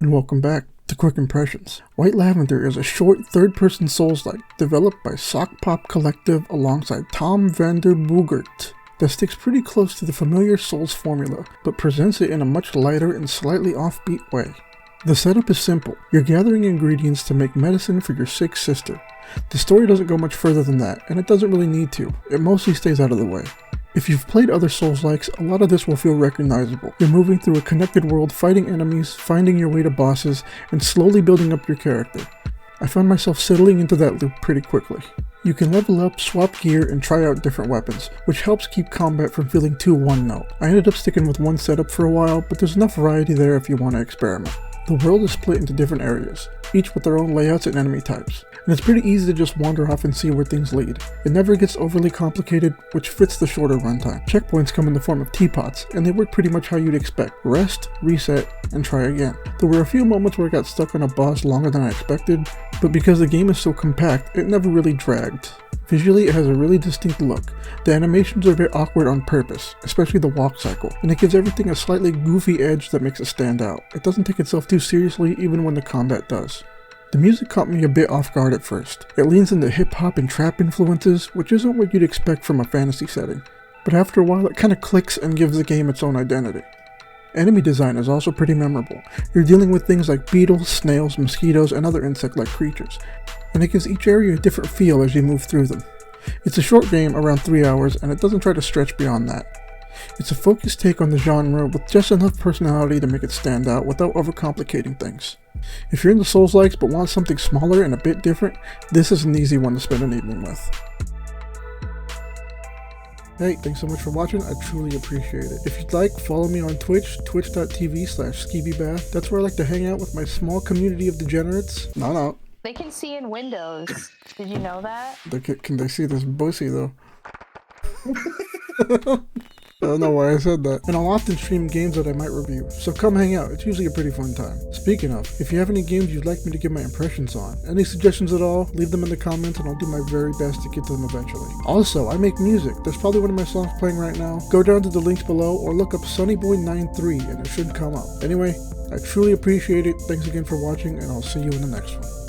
and welcome back to Quick Impressions. White Lavender is a short, third-person Souls-like developed by Sock Pop Collective alongside Tom Vander Boogert that sticks pretty close to the familiar Souls formula, but presents it in a much lighter and slightly offbeat way. The setup is simple. You're gathering ingredients to make medicine for your sick sister. The story doesn't go much further than that, and it doesn't really need to. It mostly stays out of the way. If you've played other Souls-likes, a lot of this will feel recognizable. You're moving through a connected world, fighting enemies, finding your way to bosses, and slowly building up your character. I found myself settling into that loop pretty quickly. You can level up, swap gear, and try out different weapons, which helps keep combat from feeling too one-note. I ended up sticking with one setup for a while, but there's enough variety there if you want to experiment. The world is split into different areas, each with their own layouts and enemy types, and it's pretty easy to just wander off and see where things lead. It never gets overly complicated, which fits the shorter runtime. Checkpoints come in the form of teapots, and they work pretty much how you'd expect. Rest, reset, and try again. There were a few moments where I got stuck on a boss longer than I expected, but because the game is so compact, it never really dragged. Visually, it has a really distinct look. The animations are a bit awkward on purpose, especially the walk cycle, and it gives everything a slightly goofy edge that makes it stand out. It doesn't take itself too seriously even when the combat does. The music caught me a bit off guard at first. It leans into hip-hop and trap influences, which isn't what you'd expect from a fantasy setting, but after a while it kinda clicks and gives the game its own identity. Enemy design is also pretty memorable. You're dealing with things like beetles, snails, mosquitoes, and other insect-like creatures, and it gives each area a different feel as you move through them. It's a short game, around 3 hours, and it doesn't try to stretch beyond that. It's a focused take on the genre with just enough personality to make it stand out without overcomplicating things. If you're into Souls-likes but want something smaller and a bit different, this is an easy one to spend an evening with. Hey, thanks so much for watching, I truly appreciate it. If you'd like, follow me on Twitch, twitch.tv/skeebybath. That's where I like to hang out with my small community of degenerates. No. They can see in windows. Did you know that? Can they see this pussy though? I don't know why I said that. And I'll often stream games that I might review, so come hang out, it's usually a pretty fun time. Speaking of, if you have any games you'd like me to give my impressions on, any suggestions at all, leave them in the comments and I'll do my very best to get to them eventually. Also, I make music. There's probably one of my songs playing right now. Go down to the links below or look up SunnyBoy93 and it should come up. Anyway, I truly appreciate it. Thanks again for watching and I'll see you in the next one.